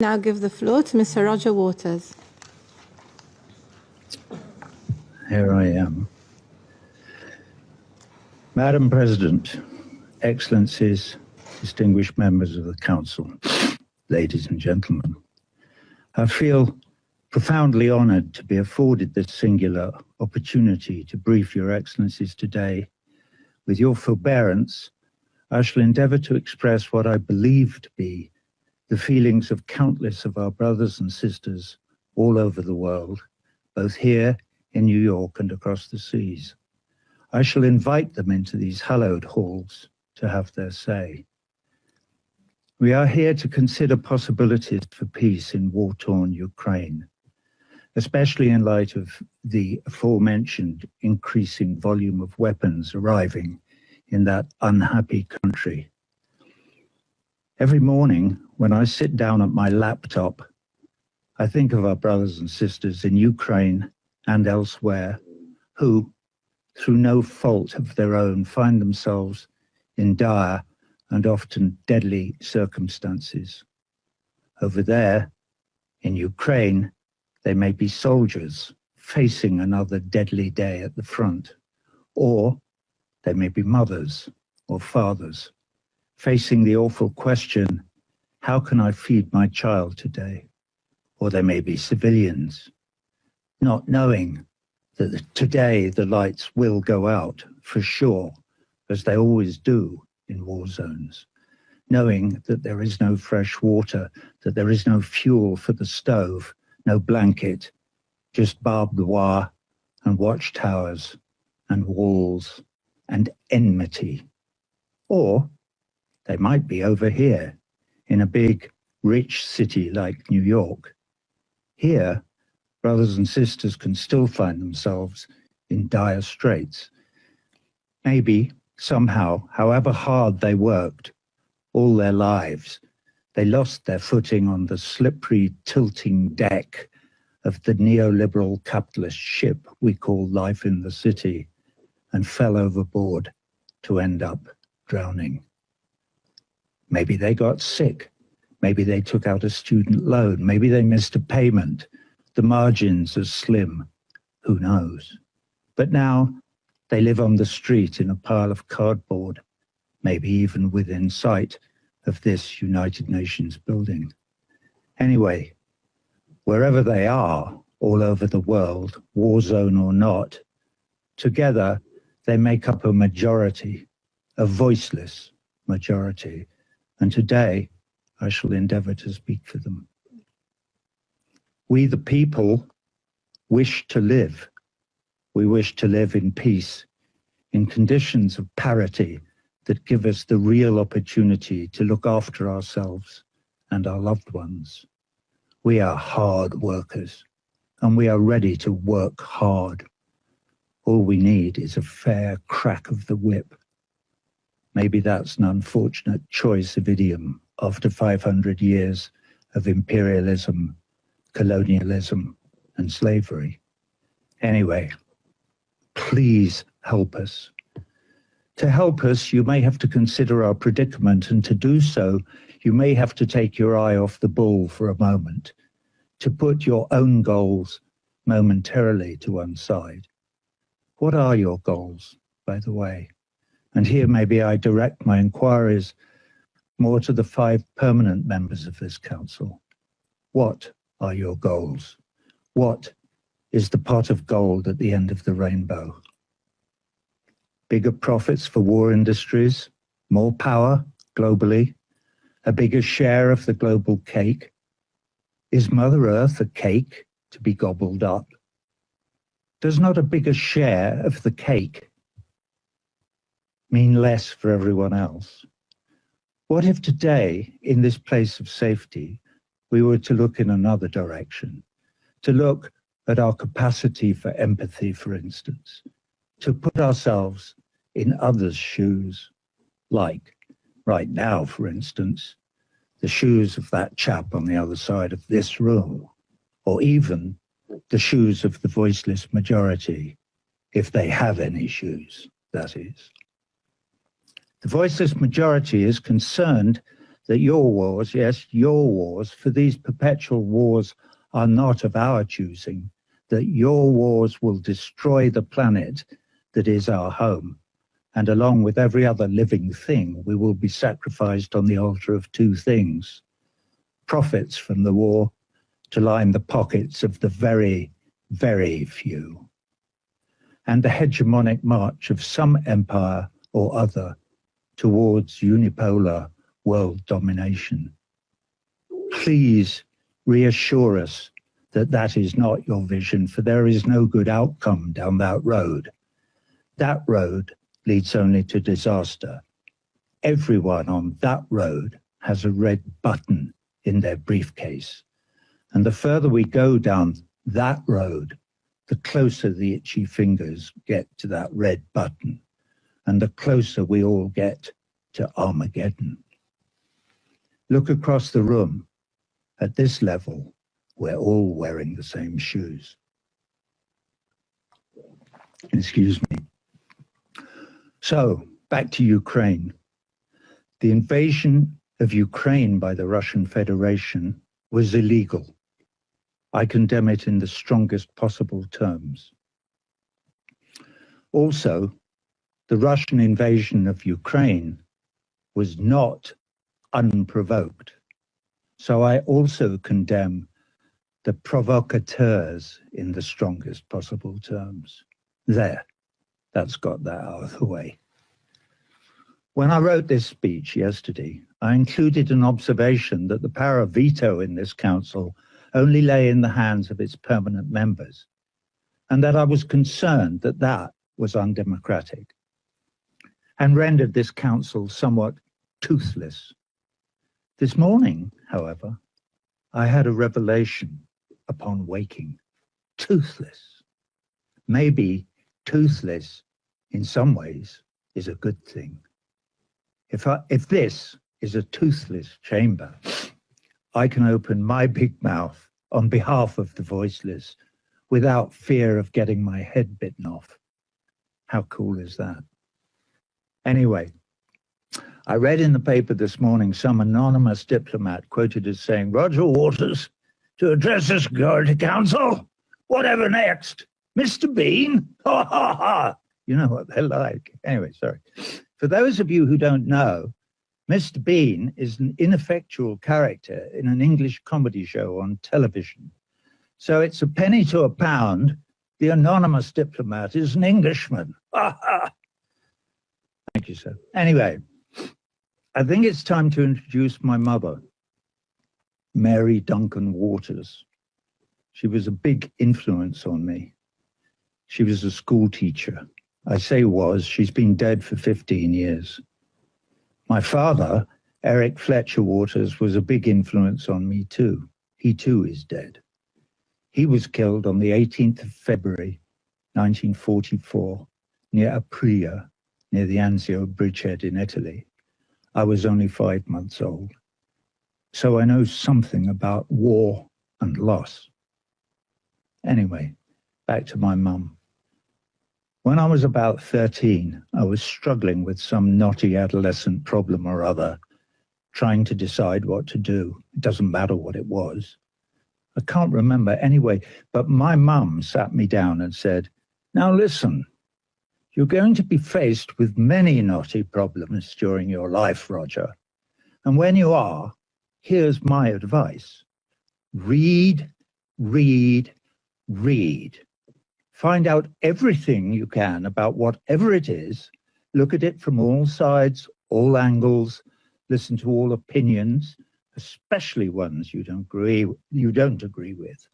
Now give the floor to Mr. Roger Waters. Here I am. Madam President, Excellencies, distinguished members of the Council, ladies and gentlemen, I feel profoundly honoured to be afforded this singular opportunity to brief Your Excellencies today. With your forbearance, I shall endeavour to express what I believe to be the feelings of countless of our brothers and sisters all over the world, both here in New York and across the seas. I shall invite them into these hallowed halls to have their say. We are here to consider possibilities for peace in war-torn Ukraine, especially in light of the aforementioned increasing volume of weapons arriving in that unhappy country. Every morning, when I sit down at my laptop, I think of our brothers and sisters in Ukraine and elsewhere who, through no fault of their own, find themselves in dire and often deadly circumstances. Over there, in Ukraine, they may be soldiers facing another deadly day at the front, or they may be mothers or fathers facing the awful question, how can I feed my child today? Or they may be civilians, not knowing that today the lights will go out for sure, as they always do in war zones, knowing that there is no fresh water, that there is no fuel for the stove, no blanket, just barbed wire and watchtowers and walls and enmity. Or they might be over here in a big, rich city like New York. Here, brothers and sisters can still find themselves in dire straits. Maybe, somehow, however hard they worked, all their lives, they lost their footing on the slippery, tilting deck of the neoliberal capitalist ship we call life in the city and fell overboard to end up drowning. Maybe they got sick. Maybe they took out a student loan. Maybe they missed a payment. The margins are slim. Who knows? But now they live on the street in a pile of cardboard, maybe even within sight of this United Nations building. Anyway, wherever they are, all over the world, war zone or not, together they make up a majority, a voiceless majority. And today, I shall endeavour to speak for them. We, the people, wish to live. We wish to live in peace, in conditions of parity that give us the real opportunity to look after ourselves and our loved ones. We are hard workers, and we are ready to work hard. All we need is a fair crack of the whip. Maybe that's an unfortunate choice of idiom after 500 years of imperialism, colonialism, and slavery. Anyway, please help us. To help us, you may have to consider our predicament, and to do so, you may have to take your eye off the ball for a moment, to put your own goals momentarily to one side. What are your goals, by the way? And here maybe I direct my inquiries more to the 5 permanent members of this council. What are your goals? What is the pot of gold at the end of the rainbow? Bigger profits for war industries, more power globally, a bigger share of the global cake? Is Mother Earth a cake to be gobbled up? Does not a bigger share of the cake mean less for everyone else? What if today, in this place of safety, we were to look in another direction, to look at our capacity for empathy, for instance, to put ourselves in others' shoes, like right now, for instance, the shoes of that chap on the other side of this room, or even the shoes of the voiceless majority, if they have any shoes, that is. The voiceless majority is concerned that your wars, yes, your wars, for these perpetual wars are not of our choosing, that your wars will destroy the planet that is our home. And along with every other living thing, we will be sacrificed on the altar of two things: profits from the war to line the pockets of the very, very few, and the hegemonic march of some empire or other towards unipolar world domination. Please reassure us that that is not your vision, for there is no good outcome down that road. That road leads only to disaster. Everyone on that road has a red button in their briefcase. And the further we go down that road, the closer the itchy fingers get to that red button, and the closer we all get to Armageddon. Look across the room. At this level, we're all wearing the same shoes. Excuse me. So, back to Ukraine. The invasion of Ukraine by the Russian Federation was illegal. I condemn it in the strongest possible terms. Also, the Russian invasion of Ukraine was not unprovoked. So I also condemn the provocateurs in the strongest possible terms. There, that's got that out of the way. When I wrote this speech yesterday, I included an observation that the power of veto in this council only lay in the hands of its permanent members, and that I was concerned that that was undemocratic and rendered this council somewhat toothless. This morning, however, I had a revelation upon waking. Toothless. Maybe toothless in some ways is a good thing. If this is a toothless chamber, I can open my big mouth on behalf of the voiceless without fear of getting my head bitten off. How cool is that? Anyway, I read in the paper this morning some anonymous diplomat quoted as saying, "Roger Waters to address the Security Council. Whatever next? Mr. Bean? Ha ha ha." You know what they're like. Anyway, sorry. For those of you who don't know, Mr. Bean is an ineffectual character in an English comedy show on television. So it's a penny to a pound. The anonymous diplomat is an Englishman. Ha ha. Thank you, sir. Anyway, I think it's time to introduce my mother, Mary Duncan Waters. She was a big influence on me. She was a school teacher. I say was, she's been dead for 15 years. My father, Eric Fletcher Waters, was a big influence on me too. He too is dead. He was killed on the 18th of February, 1944, near Aprilia, near the Anzio bridgehead in Italy. I was only 5 months old. So I know something about war and loss. Anyway, back to my mum. When I was about 13, I was struggling with some knotty adolescent problem or other, trying to decide what to do. It doesn't matter what it was. I can't remember anyway, but my mum sat me down and said, "Now listen, you're going to be faced with many knotty problems during your life, Roger. And when you are, here's my advice. Read, read, read. Find out everything you can about whatever it is. Look at it from all sides, all angles. Listen to all opinions, especially ones you don't agree with.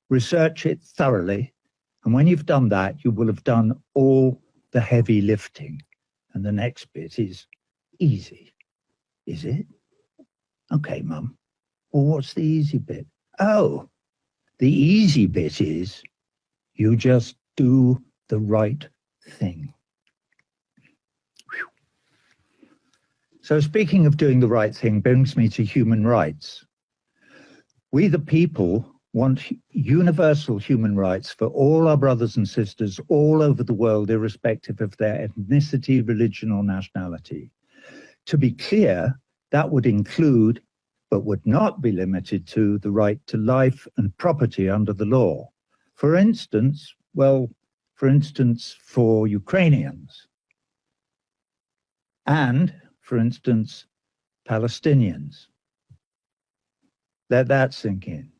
Research it thoroughly. And when you've done that, you will have done all the heavy lifting. And the next bit is easy. Is it? Okay, Mum. Well, what's the easy bit? Oh, the easy bit is you just do the right thing." Whew. So speaking of doing the right thing brings me to human rights. We the people want universal human rights for all our brothers and sisters all over the world, irrespective of their ethnicity, religion, or nationality. To be clear, That would include, but would not be limited to, the right to life and property under the law. For instance, for Ukrainians and, for instance, Palestinians. Let that sink in.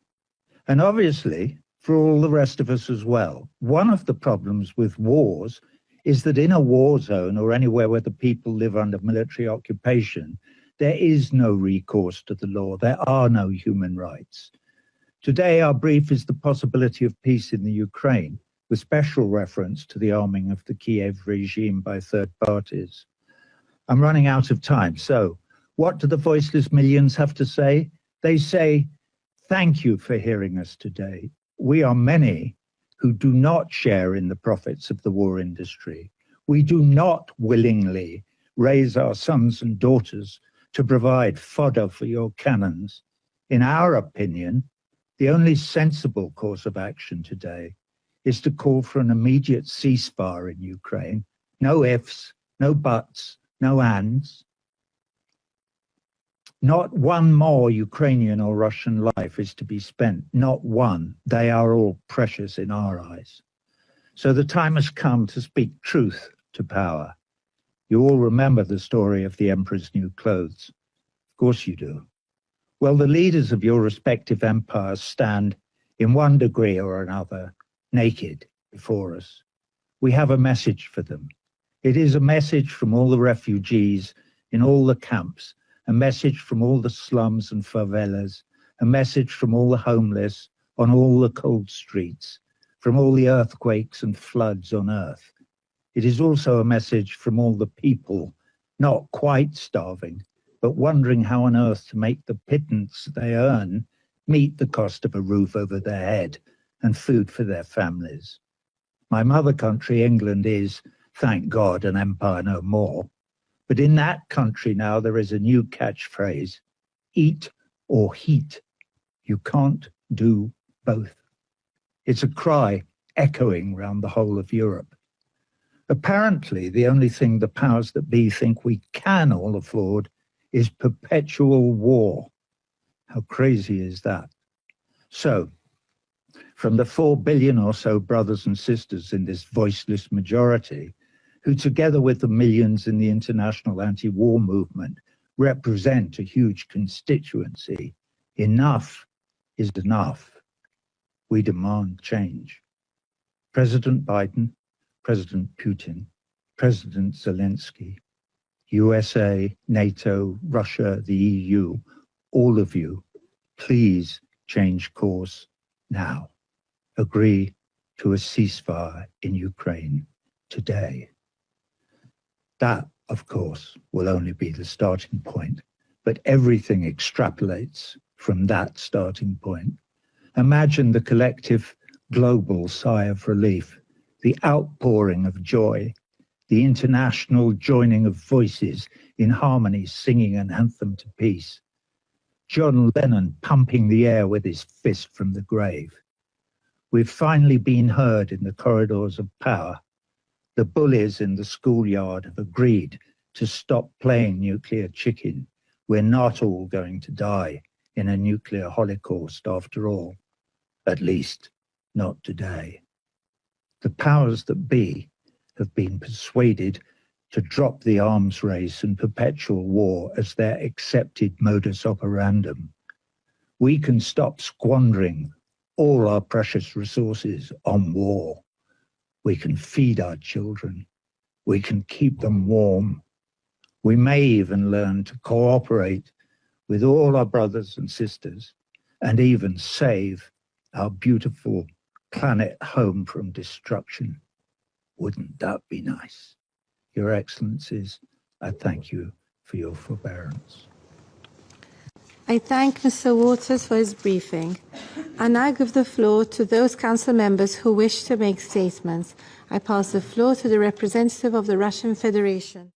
And obviously, for all the rest of us as well, one of the problems with wars is that in a war zone or anywhere where the people live under military occupation, there is no recourse to the law. There are no human rights. Today, our brief is the possibility of peace in the Ukraine, with special reference to the arming of the Kiev regime by third parties. I'm running out of time, so what do the voiceless millions have to say? They say, thank you for hearing us today. We are many who do not share in the profits of the war industry. We do not willingly raise our sons and daughters to provide fodder for your cannons. In our opinion, the only sensible course of action today is to call for an immediate ceasefire in Ukraine. No ifs, no buts, no ands. Not one more Ukrainian or Russian life is to be spent, not one. They are all precious in our eyes. So the time has come to speak truth to power. You all remember the story of the Emperor's New Clothes. Of course you do. Well, the leaders of your respective empires stand, in one degree or another, naked before us. We have a message for them. It is a message from all the refugees in all the camps, a message from all the slums and favelas, a message from all the homeless on all the cold streets, from all the earthquakes and floods on earth. It is also a message from all the people, not quite starving, but wondering how on earth to make the pittance they earn meet the cost of a roof over their head and food for their families. My mother country, England, is, thank God, an empire no more. But in that country now there is a new catchphrase, eat or heat. You can't do both. It's a cry echoing round the whole of Europe. Apparently, the only thing the powers that be think we can all afford is perpetual war. How crazy is that? So, from the 4 billion or so brothers and sisters in this voiceless majority, who together with the millions in the international anti-war movement represent a huge constituency, enough is enough. We demand change. President Biden, President Putin, President Zelensky, USA, NATO, Russia, the EU, all of you, please change course now. Agree to a ceasefire in Ukraine today. That, of course, will only be the starting point, but everything extrapolates from that starting point. Imagine the collective global sigh of relief, the outpouring of joy, the international joining of voices in harmony singing an anthem to peace. John Lennon pumping the air with his fist from the grave. We've finally been heard in the corridors of power. The bullies in the schoolyard have agreed to stop playing nuclear chicken. We're not all going to die in a nuclear holocaust after all. At least, not today. The powers that be have been persuaded to drop the arms race and perpetual war as their accepted modus operandum. We can stop squandering all our precious resources on war. We can feed our children. We can keep them warm. We may even learn to cooperate with all our brothers and sisters and even save our beautiful planet home from destruction. Wouldn't that be nice? Your Excellencies, I thank you for your forbearance. I thank Mr. Waters for his briefing. I now give the floor to those council members who wish to make statements. I pass the floor to the representative of the Russian Federation.